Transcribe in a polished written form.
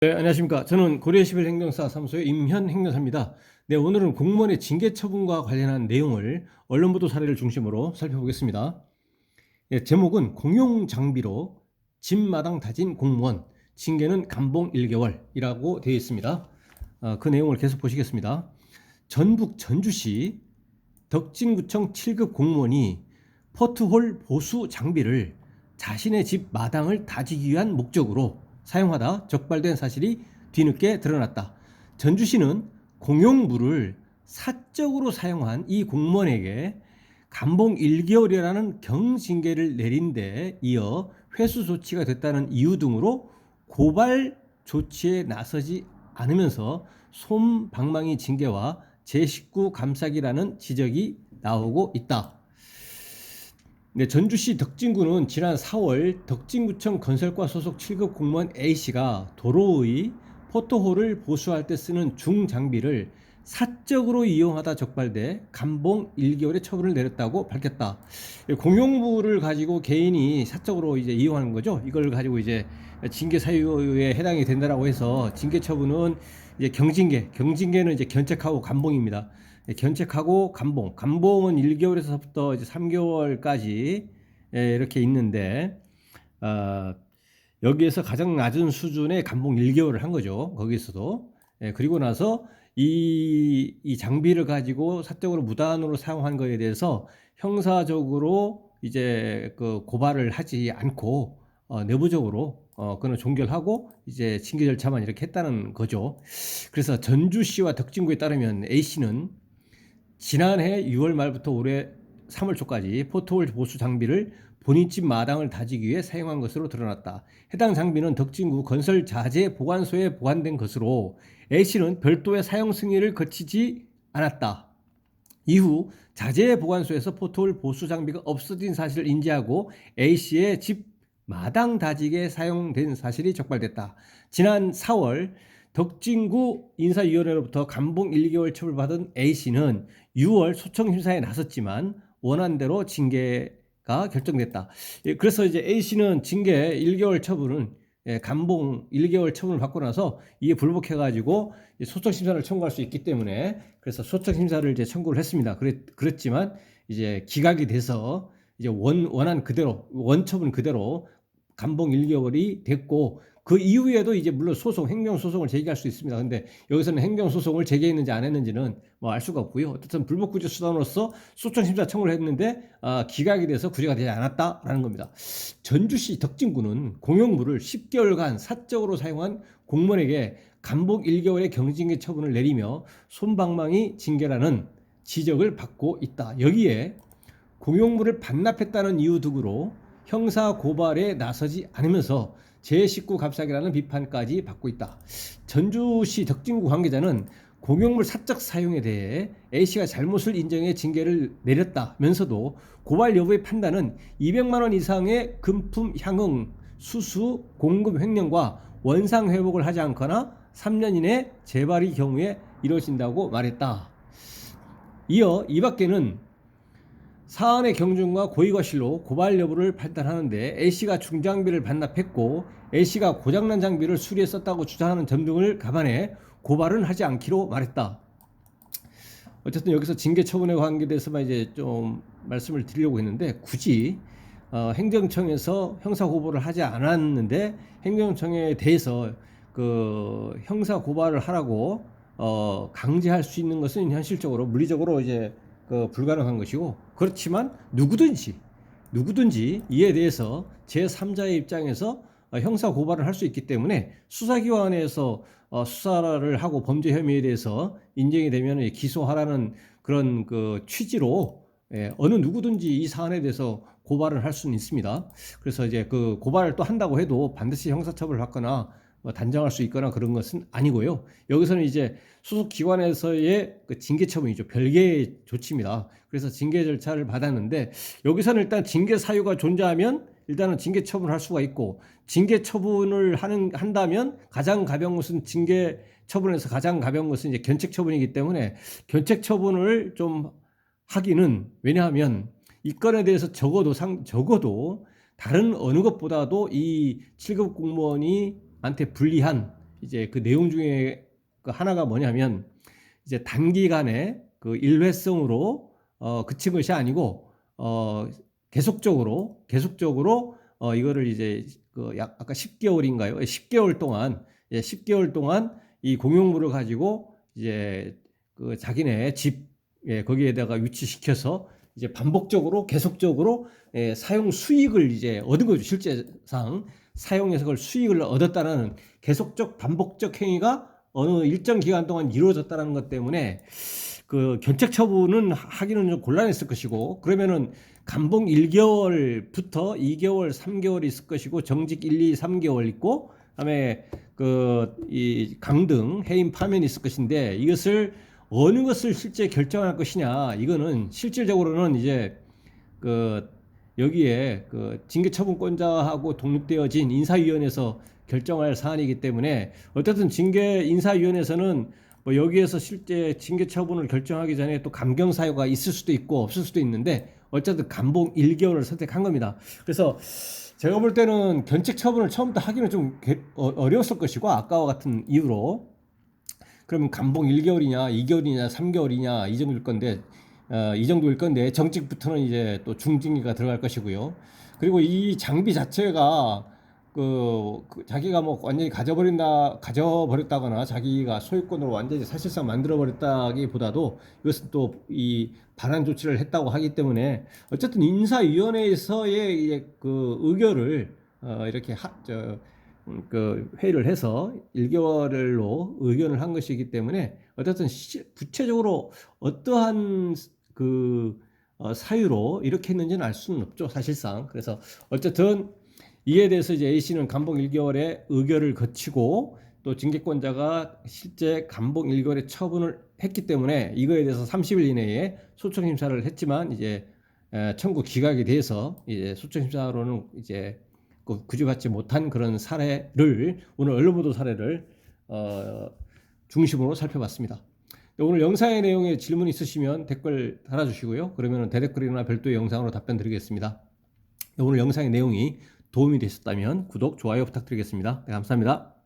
네, 안녕하십니까. 저는 고려시빌행정사 사무소의 임현 행정사입니다. 네, 오늘은 공무원의 징계 처분과 관련한 내용을 언론보도 사례를 중심으로 살펴보겠습니다. 네, 제목은 공용 장비로 집 마당 다진 공무원, 징계는 감봉 1개월이라고 되어 있습니다. 그 내용을 계속 보시겠습니다. 전북 전주시 덕진구청 7급 공무원이 포트홀 보수 장비를 자신의 집 마당을 다지기 위한 목적으로 사용하다 적발된 사실이 뒤늦게 드러났다. 전주시는 공용물을 사적으로 사용한 이 공무원에게 감봉 1개월이라는 경징계를 내린 데 이어 회수 조치가 됐다는 이유 등으로 고발 조치에 나서지 않으면서 솜방망이 징계와 제19 감사기라는 지적이 나오고 있다. 네, 전주시 덕진구는 지난 4월 덕진구청 건설과 소속 7급 공무원 A씨가 도로의 포토홀을 보수할 때 쓰는 중장비를 사적으로 이용하다 적발돼 감봉 1개월의 처분을 내렸다고 밝혔다. 공용물을 가지고 개인이 사적으로 이제 이용하는 거죠. 이걸 가지고 이제 징계 사유에 해당이 된다라고 해서 징계 처분은 이제 경징계는 이제 견책하고 감봉입니다. 견책하고 감봉은 1개월에서부터 이제 3개월까지 이렇게 있는데 여기에서 가장 낮은 수준의 감봉 1개월을 한 거죠. 거기서도. 그리고 나서 이 장비를 가지고 사적으로 무단으로 사용한 거에 대해서 형사적으로 이제 그 고발을 하지 않고 내부적으로 그는 종결하고 이제 징계 절차만 이렇게 했다는 거죠. 그래서 전주시와 덕진구에 따르면 A씨는 지난해 6월 말부터 올해 3월 초까지 포트홀 보수 장비를 본인 집 마당을 다지기 위해 사용한 것으로 드러났다. 해당 장비는 덕진구 건설 자재 보관소에 보관된 것으로 A씨는 별도의 사용 승인을 거치지 않았다. 이후 자재 보관소에서 포트홀 보수 장비가 없어진 사실을 인지하고 A씨의 집 마당 다지기에 사용된 사실이 적발됐다. 지난 4월 덕진구 인사위원회로부터 감봉 1개월 처벌받은 A씨는 6월 소청 심사에 나섰지만 원안대로 징계가 결정됐다. 그래서 이제 A씨는 징계 1개월 처분은 감봉 1개월 처분을 받고 나서 이게 불복해가지고 소청 심사를 청구할 수 있기 때문에 그래서 소청 심사를 이제 청구를 했습니다. 그랬지만 이제 기각이 돼서 이제 원안 그대로 원처분 그대로 감봉 1개월이 됐고 그 이후에도 이제 물론 행정소송을 제기할 수 있습니다. 근데 여기서는 행정소송을 제기했는지 안 했는지는 뭐 알 수가 없고요. 어쨌든 불법구제 수단으로서 소청심사 청구를 했는데 기각이 돼서 구제가 되지 않았다라는 겁니다. 전주시 덕진구는 공용물을 10개월간 사적으로 사용한 공무원에게 감봉 1개월의 경징계 처분을 내리며 솜방망이 징계라는 지적을 받고 있다. 여기에 공용물을 반납했다는 이유 등으로 형사 고발에 나서지 않으면서 제19 감사기라는 비판까지 받고 있다. 전주시 덕진구 관계자는 공용물 사적 사용에 대해 A씨가 잘못을 인정해 징계를 내렸다면서도 고발 여부의 판단은 200만 원 이상의 금품 향응, 수수, 공급 횡령과 원상 회복을 하지 않거나 3년 이내 재발의 경우에 이루어진다고 말했다. 이어 이 밖에는 사안의 경중과 고의과실로 고발 여부를 판단하는데 A씨가 중장비를 반납했고 A씨가 고장난 장비를 수리해 썼다고 주장하는 점 등을 감안해 고발은 하지 않기로 말했다. 어쨌든 여기서 징계 처분에 관계돼서만 이제 좀 말씀을 드리려고 했는데 굳이 행정청에서 형사 고발을 하지 않았는데 행정청에 대해서 그 형사 고발을 하라고 강제할 수 있는 것은 현실적으로 물리적으로 이제 불가능한 것이고 그렇지만 누구든지 이에 대해서 제3자의 입장에서 형사 고발을 할 수 있기 때문에 수사기관에서 수사를 하고 범죄 혐의에 대해서 인정이 되면 기소하라는 그런 그 취지로 어느 누구든지 이 사안에 대해서 고발을 할 수는 있습니다. 그래서 이제 그 고발을 또 한다고 해도 반드시 형사처벌을 받거나 단정할 수 있거나 그런 것은 아니고요. 여기서는 이제 소속 기관에서의 그 징계 처분이죠. 별개의 조치입니다. 그래서 징계 절차를 받았는데 여기서는 일단 징계 사유가 존재하면 일단은 징계 처분을 할 수가 있고 징계 처분을 한다면 가장 가벼운 것은 징계 처분에서 가장 가벼운 것은 이제 견책 처분이기 때문에 견책 처분을 좀 하기는 왜냐하면 이 건에 대해서 적어도 다른 어느 것보다도 이 7급 공무원이 한테 불리한 이제 그 내용 중에 그 하나가 뭐냐면 이제 단기간에 그 일회성으로 그친 것이 아니고 계속적으로 이거를 이제 그 아까 10개월인가요? 10개월 동안 10개월 동안 이 공용물을 가지고 이제 그 자기네 집 거기에다가 위치시켜서 이제 반복적으로 계속적으로 사용 수익을 이제 얻은 거죠. 실제상 사용해서 그걸 수익을 얻었다는 계속적 반복적 행위가 어느 일정 기간 동안 이루어졌다는 것 때문에 그 견책 처분은 하기는 좀 곤란했을 것이고, 그러면은 감봉 1개월부터 2개월, 3개월 있을 것이고, 정직 1, 2, 3개월 있고, 그다음에 그 이 강등, 해임 파면이 있을 것인데, 이것을 어느 것을 실제 결정할 것이냐, 이거는 실질적으로는 이제 그 여기에 그 징계처분권자하고 독립되어진 인사위원회에서 결정할 사안이기 때문에, 어쨌든 징계 인사위원회에서는 뭐 여기에서 실제 징계처분을 결정하기 전에 또 감경 사유가 있을 수도 있고 없을 수도 있는데, 어쨌든 감봉 1개월을 선택한 겁니다. 그래서 제가 볼 때는 견책 처분을 처음부터 하기는 좀 어려웠을 것이고, 아까와 같은 이유로. 그러면 감봉 1개월이냐 2개월이냐 3개월이냐 이 정도일 건데, 이 정도일 건데 정직부터는 이제 또 중징계가 들어갈 것이고요. 그리고 이 장비 자체가 그 자기가 뭐 완전히 가져버렸다거나 자기가 소유권으로 완전히 사실상 만들어버렸다기보다도, 이것은 또 이 반환 조치를 했다고 하기 때문에, 어쨌든 인사위원회에서의 그 의결을 이렇게 그 회의를 해서 1개월로 의견을 한 것이기 때문에, 어쨌든 구체적으로 어떠한 그 사유로 이렇게 했는지는 알 수는 없죠, 사실상. 그래서 어쨌든 이에 대해서 이제 A씨는 감봉 1개월의 의결을 거치고, 또 징계권자가 실제 감봉 1개월의 처분을 했기 때문에 이거에 대해서 30일 이내에 소청 심사를 했지만, 이제 청구 기각에 대해서 이제 소청 심사로는 이제 구제받지 못한 그런 사례를, 오늘 언론보도 사례를 중심으로 살펴봤습니다. 오늘 영상의 내용에 질문 있으시면 댓글 달아주시고요. 그러면 대댓글이나 별도의 영상으로 답변 드리겠습니다. 오늘 영상의 내용이 도움이 되셨다면 구독, 좋아요 부탁드리겠습니다. 네, 감사합니다.